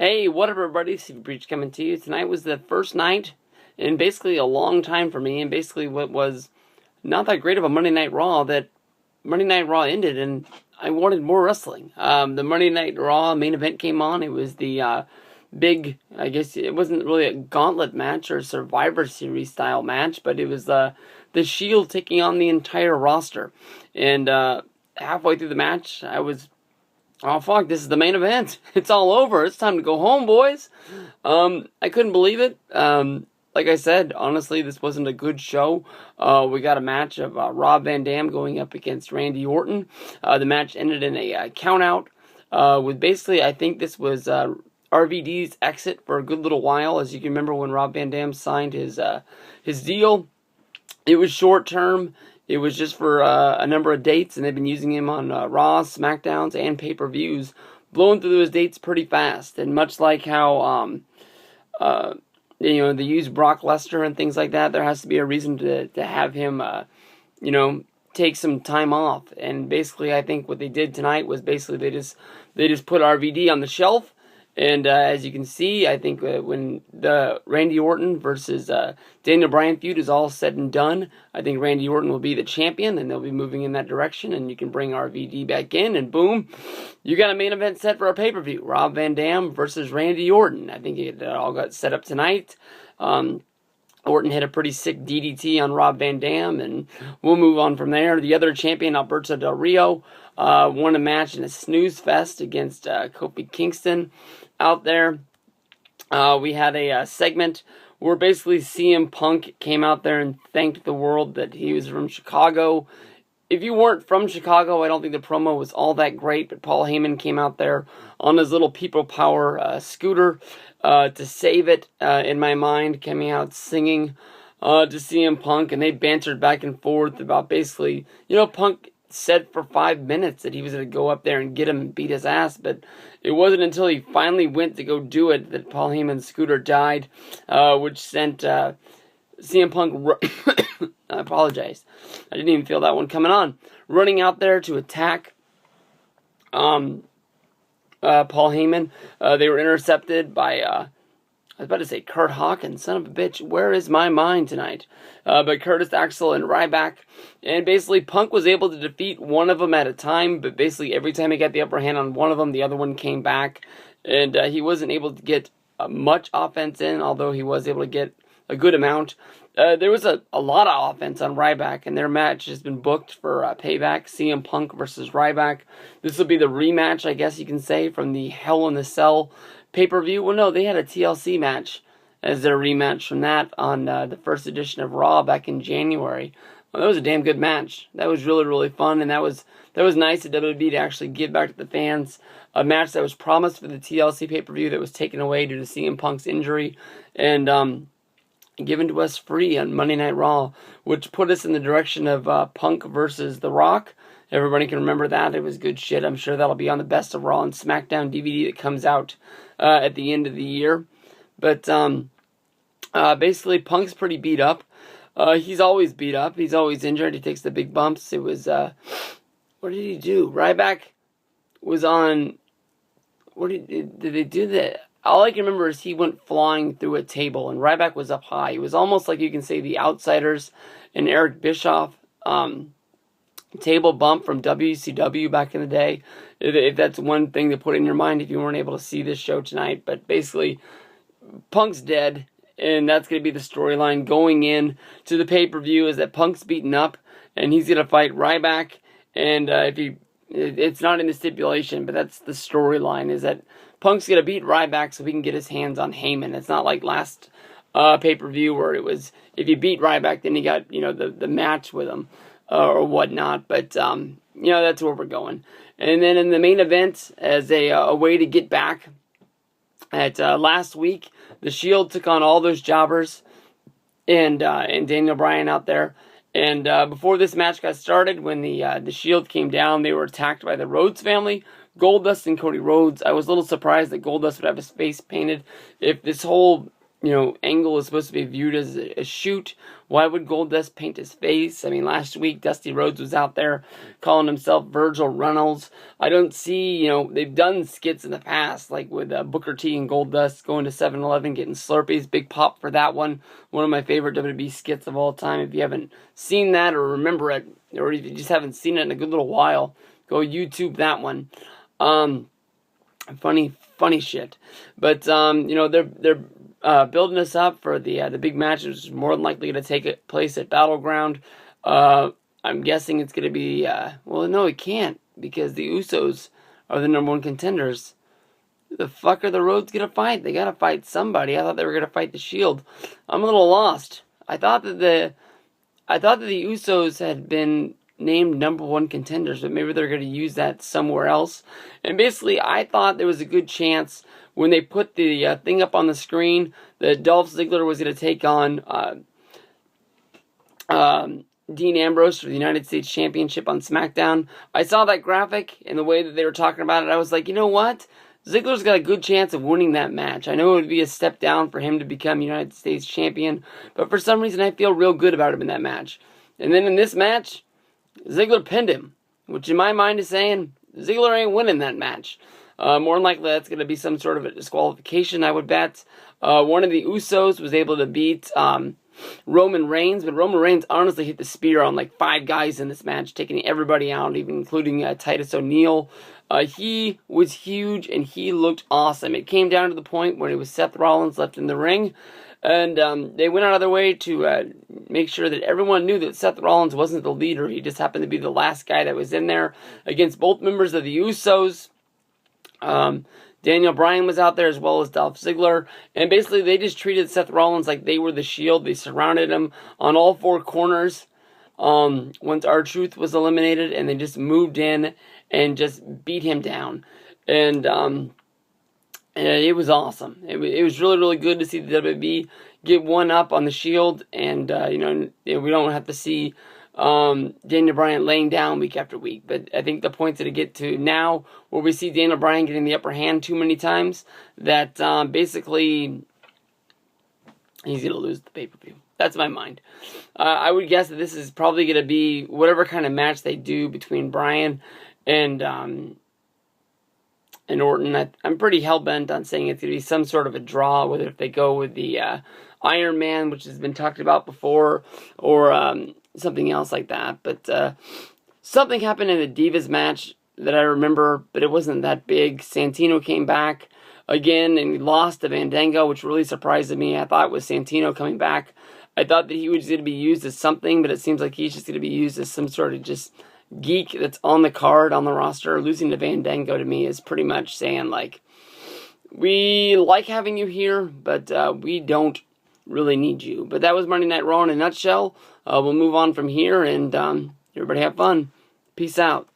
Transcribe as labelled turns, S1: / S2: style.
S1: Hey, what up, everybody? Steve Breach coming to you. Tonight was the first night in basically a long time for me, and basically what was not that great of a Monday Night Raw, that Monday Night Raw ended, and I wanted more wrestling. The Monday Night Raw main event came on. It was the big, I guess it wasn't really a gauntlet match or Survivor Series style match, but it was the Shield taking on the entire roster. And halfway through the match, I was, oh fuck, this is the main event. It's all over. It's time to go home, boys. I couldn't believe it. Like I said, honestly, this wasn't a good show. We got a match of Rob Van Dam going up against Randy Orton. The match ended in a countout with basically, I think this was RVD's exit for a good little while. As you can remember, when Rob Van Dam signed his deal, it was short term. It was just for a number of dates, and they've been using him on Raw, SmackDowns, and pay-per-views, blowing through those dates pretty fast. And much like how they use Brock Lesnar and things like that, there has to be a reason to have him, take some time off. And basically, I think what they did tonight was basically they just put RVD on the shelf. And as you can see, I think when the Randy Orton versus Daniel Bryan feud is all said and done, I think Randy Orton will be the champion, and they'll be moving in that direction, and you can bring RVD back in, and boom, you got a main event set for a pay-per-view. Rob Van Dam versus Randy Orton. I think it all got set up tonight. Orton hit a pretty sick DDT on Rob Van Dam, and we'll move on from there. The other champion, Alberto Del Rio, won a match in a snooze fest against Kofi Kingston out there. We had a segment where basically CM Punk came out there and thanked the world that he was from Chicago. If you weren't from Chicago, I don't think the promo was all that great, but Paul Heyman came out there on his little People Power scooter to save it, in my mind, coming out singing to CM Punk, and they bantered back and forth about basically, Punk said for 5 minutes that he was going to go up there and get him and beat his ass, but it wasn't until he finally went to go do it that Paul Heyman's scooter died, which sent CM Punk, I apologize, I didn't even feel that one coming on, running out there to attack Paul Heyman. They were intercepted by, I was about to say Kurt Hawkins, son of a bitch, where is my mind tonight? But Curtis Axel and Ryback, and basically Punk was able to defeat one of them at a time, but basically every time he got the upper hand on one of them, the other one came back, and he wasn't able to get much offense in, although he was able to get a good amount. There was a lot of offense on Ryback, and their match has been booked for Payback, CM Punk versus Ryback. This will be the rematch, I guess you can say, from the Hell in the Cell pay-per-view. Well, no, they had a TLC match as their rematch from that on the first edition of Raw back in January. Well, that was a damn good match. That was really, really fun, and that was nice of WWE to actually give back to the fans a match that was promised for the TLC pay-per-view that was taken away due to CM Punk's injury, and given to us free on Monday Night Raw, which put us in the direction of Punk versus The Rock. Everybody can remember that. It was good shit. I'm sure that'll be on the Best of Raw and SmackDown DVD that comes out at the end of the year. But basically, Punk's pretty beat up. He's always beat up. He's always injured. He takes the big bumps. It was, what did he do? Ryback was on, did they do that? All I can remember is he went flying through a table, and Ryback was up high. It was almost like you can say the Outsiders and Eric Bischoff table bump from WCW back in the day. If that's one thing to put in your mind if you weren't able to see this show tonight. But basically, Punk's dead, and that's going to be the storyline going in to the pay-per-view, is that Punk's beaten up, and he's going to fight Ryback. And it's not in the stipulation, but that's the storyline, is that Punk's going to beat Ryback so he can get his hands on Heyman. It's not like last pay-per-view where it was, if you beat Ryback, then you got, the match with him or whatnot. But, that's where we're going. And then in the main event, as a way to get back at last week, the Shield took on all those jobbers and Daniel Bryan out there. And before this match got started, when the Shield came down, they were attacked by the Rhodes family, Goldust and Cody Rhodes. I was a little surprised that Goldust would have his face painted. If this whole Angle is supposed to be viewed as a shoot. Why would Goldust paint his face? I mean, last week Dusty Rhodes was out there calling himself Virgil Reynolds. I don't see, they've done skits in the past, like with Booker T and Goldust going to 7-Eleven, getting Slurpees. Big pop for that one. One of my favorite WWE skits of all time. If you haven't seen that or remember it, or if you just haven't seen it in a good little while, go YouTube that one. Funny shit. But, they're building us up for the big match, which is more than likely going to take place at Battleground. I'm guessing it's going to be, well, no, it can't, because the Usos are the #1 contenders. The fuck are the Rhodes going to fight? They got to fight somebody. I thought they were going to fight the Shield. I'm a little lost. I thought that the Usos had been named #1 contenders, but maybe they're going to use that somewhere else. And basically, I thought there was a good chance when they put the thing up on the screen that Dolph Ziggler was going to take on Dean Ambrose for the United States Championship on SmackDown. I saw that graphic and the way that they were talking about it. I was like, you know what? Ziggler's got a good chance of winning that match. I know it would be a step down for him to become United States Champion, but for some reason I feel real good about him in that match. And then in this match, Ziggler pinned him, which in my mind is saying Ziggler ain't winning that match. More than likely, that's going to be some sort of a disqualification, I would bet. One of the Usos was able to beat Roman Reigns, but Roman Reigns honestly hit the spear on like 5 guys in this match, taking everybody out, even including Titus O'Neil. He was huge, and he looked awesome. It came down to the point when it was Seth Rollins left in the ring, and they went out of their way to make sure that everyone knew that Seth Rollins wasn't the leader. He just happened to be the last guy that was in there against both members of the Usos. Daniel Bryan was out there as well as Dolph Ziggler, and basically they just treated Seth Rollins like they were the Shield. They surrounded him on all 4 corners once R-Truth was eliminated, and they just moved in and just beat him down. And it was awesome. It was really, really good to see the WWE get one up on the Shield, and we don't have to see Daniel Bryan laying down week after week. But I think the points that I get to now, where we see Daniel Bryan getting the upper hand too many times, that basically he's going to lose the pay-per-view. That's my mind. I would guess that this is probably going to be whatever kind of match they do between Bryan and Orton. I'm pretty hell-bent on saying it's going to be some sort of a draw, whether if they go with the Iron Man, which has been talked about before, or something else like that. But something happened in the Divas match that I remember, but it wasn't that big. Santino came back again and lost to Fandango, which really surprised me. I thought it was Santino coming back. I thought that he was going to be used as something, but it seems like he's just going to be used as some sort of just geek that's on the card, on the roster. Losing to Fandango to me is pretty much saying, like, we like having you here, but we don't really need you. But that was Monday Night Raw in a nutshell. We'll move on from here, and everybody have fun. Peace out.